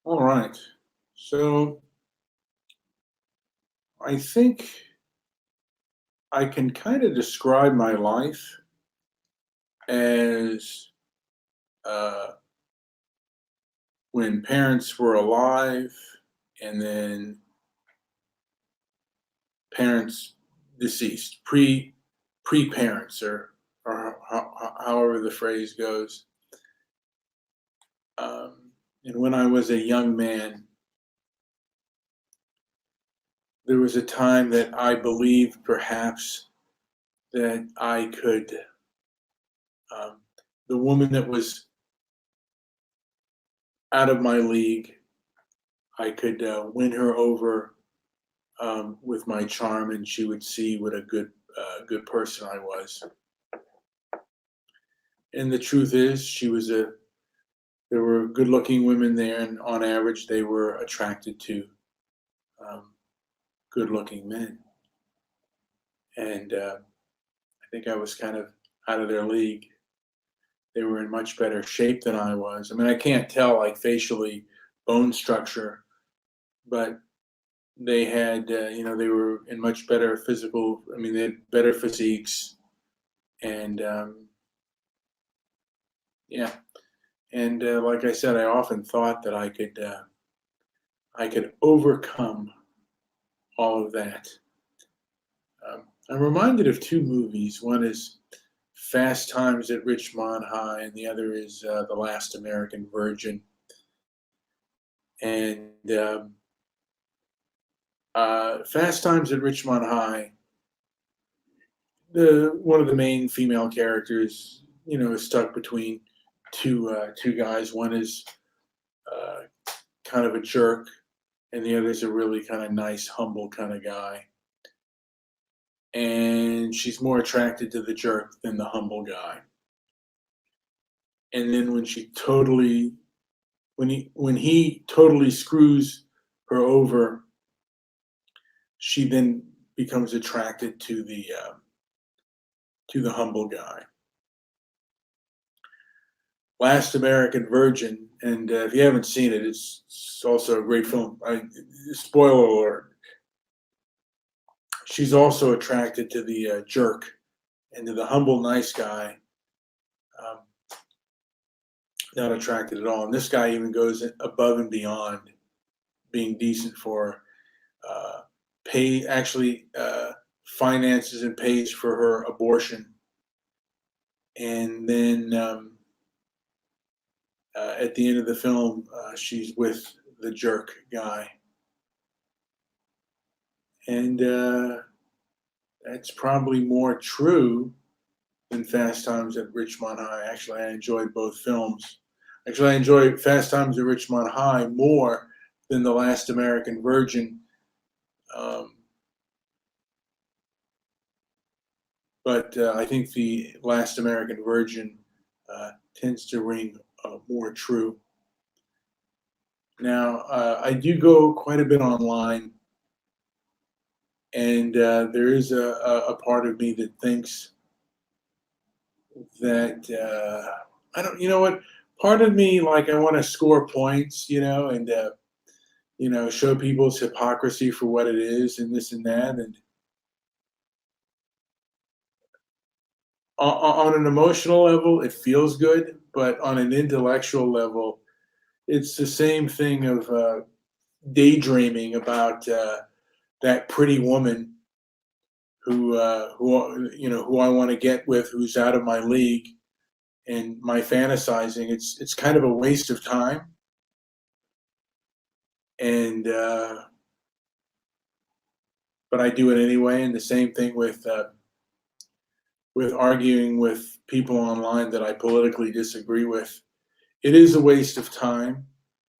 All right. So I think I can kind of describe my life as uh, when parents were alive and then parents deceased, pre parents or however the phrase goes. Um, and when I was a young man, there was a time that I believed perhaps that I could, um, the woman that was out of my league, I could win her over with my charm, and she would see what a good person I was. And the truth is, she was a. There were good-looking women there, and on average, they were attracted to um, good-looking men. And I think I was kind of out of their league. They were in much better shape than I was. I mean, I can't tell like facially bone structure, but they had, they were in much better physical. I mean, they had better physiques, and yeah. And like I said, I often thought that I could overcome all of that. I'm reminded of two movies. One is Fast Times at Richmond High, and the other is The Last American Virgin. And Fast Times at Richmond High, the one of the main female characters, is stuck between two guys. One is uh, kind of a jerk, and the other is a really kind of nice, humble kind of guy. And she's more attracted to the jerk than the humble guy. And then when he totally screws her over, she then becomes attracted to the humble guy. Last American Virgin, and if you haven't seen it, it's also a great film. Spoiler alert: she's also attracted to the jerk and to the humble, nice guy. Um, not attracted at all. And this guy even goes above and beyond being decent for pay actually finances and pays for her abortion. And then at the end of the film, she's with the jerk guy, and that's probably more true than Fast Times at Richmond High. Actually, I enjoyed both films. Actually, I enjoy Fast Times at Richmond High more than The Last American Virgin. Um, but I think The Last American Virgin tends to ring more true. Now, I do go quite a bit online, and there is a part of me that thinks that I don't. You know what? Part of me, like, I want to score points, and show people's hypocrisy for what it is, and this and that, and on an emotional level, it feels good, but on an intellectual level, it's the same thing of daydreaming about that pretty woman who I want to get with, who's out of my league, and my fantasizing. It's kind of a waste of time, and but I do it anyway. And the same thing with arguing with people online that I politically disagree with. It is a waste of time.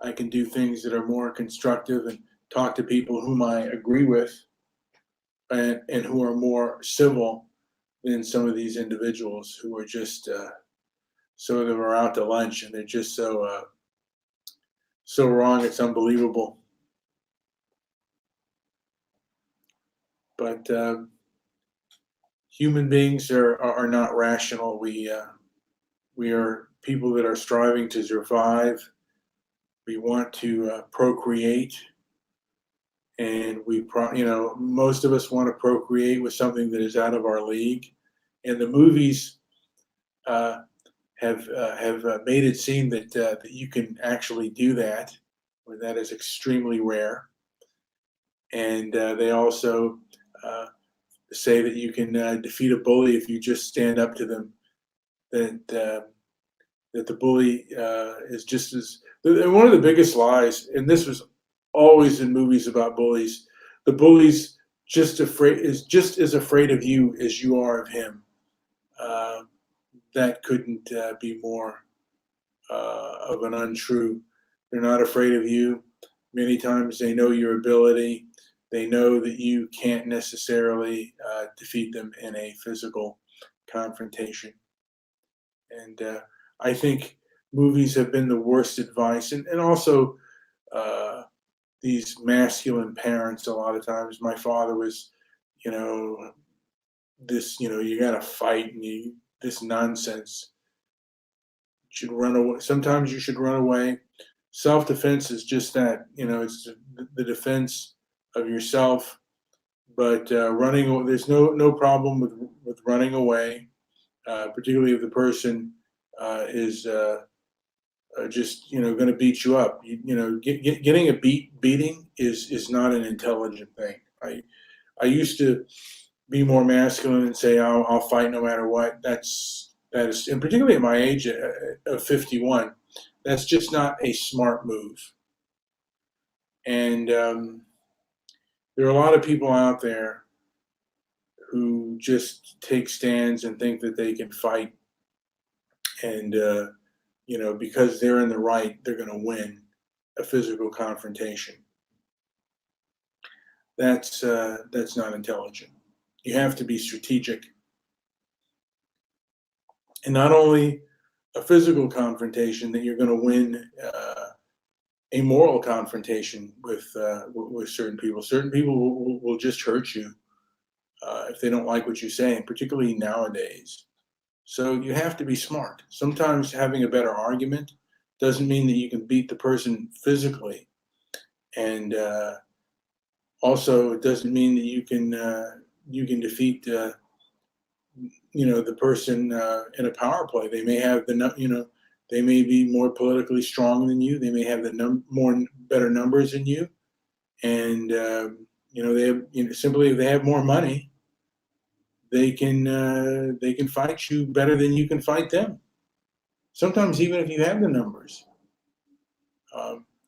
I can do things that are more constructive and talk to people whom I agree with, and who are more civil than some of these individuals who are just some of them are out to lunch, and they're just so wrong, it's unbelievable. But human beings are not rational. We are people that are striving to survive. We want to procreate, and most of us want to procreate with something that is out of our league. And the movies uh, have made it seem that you can actually do that, when that is extremely rare. And they also uh, say that you can defeat a bully if you just stand up to them. That the bully is just as, and one of the biggest lies, and this was always in movies about bullies. The bully's just as afraid of you as you are of him. Uh, that couldn't be more of an untrue. They're not afraid of you. Many times they know your ability. They know that you can't necessarily defeat them in a physical confrontation. And I think movies have been the worst advice. And also uh, these masculine parents, a lot of times. My father was, you know, you got to fight, and this nonsense. You should run away. Sometimes you should run away. Self-defense is just that. It's the defense of yourself. But there's no problem with running away, particularly if the person is just going to beat you up. Getting a beating is not an intelligent thing. I used to be more masculine and say I'll fight no matter what. That is, and particularly at my age of 51, that's just not a smart move. And there are a lot of people out there who just take stands and think that they can fight, and because they're in the right, they're going to win a physical confrontation. That's not intelligent. You have to be strategic, and not only a physical confrontation, that you're going to win a moral confrontation with certain people. Certain people will just hurt you if they don't like what you say, and particularly nowadays. So you have to be smart. Sometimes having a better argument doesn't mean that you can beat the person physically, and also it doesn't mean that you can defeat the person in a power play. They may have they may be more politically strong than you. They may have better numbers than you, and they have, simply, if they have more money, they can fight you better than you can fight them. Sometimes even if you have the numbers,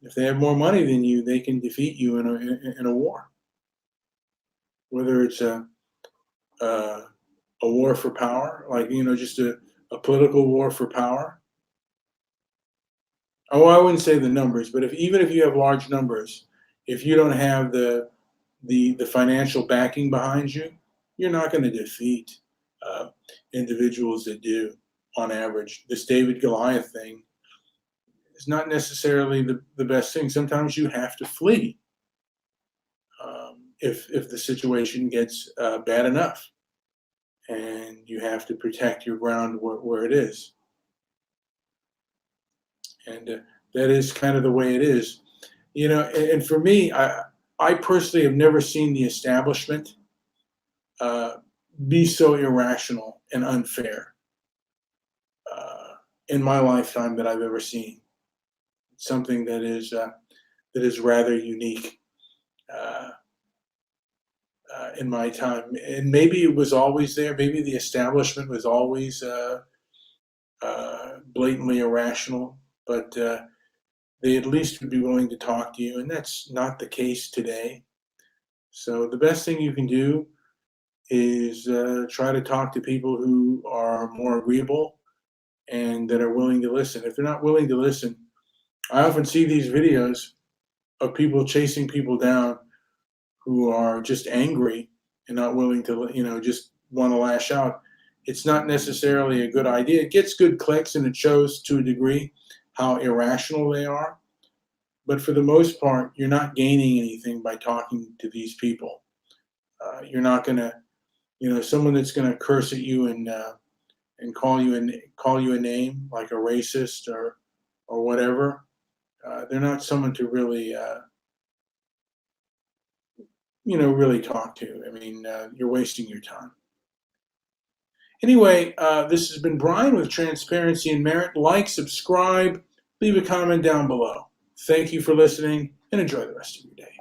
if they have more money than you, they can defeat you in a war. Whether it's a war for power, like just a political war for power. Oh, I wouldn't say the numbers, but even if you have large numbers, if you don't have the financial backing behind you, you're not going to defeat uh, individuals that do. On average, this David Goliath thing is not necessarily the best thing. Sometimes you have to flee if the situation gets bad enough, and you have to protect your ground where it is. And that is kind of the way it is. And for me, I personally have never seen the establishment uh, be so irrational and unfair in my lifetime that I've ever seen. It's something that is rather unique in my time, and maybe it was always there. Maybe the establishment was always blatantly irrational, but they at least would be willing to talk to you, and that's not the case today. So the best thing you can do is try to talk to people who are more agreeable and that are willing to listen. If they're not willing to listen, I often see these videos of people chasing people down who are just angry and not willing to, just want to lash out. It's not necessarily a good idea. It gets good clicks and it shows to a degree how irrational they are. But for the most part, you're not gaining anything by talking to these people. You're not going to, someone that's going to curse at you and call you a name like a racist or whatever. They're not someone to really, really talk to. I mean, you're wasting your time. Anyway, this has been Brian with Transparency and Merit. Like, subscribe, leave a comment down below. Thank you for listening, and enjoy the rest of your day.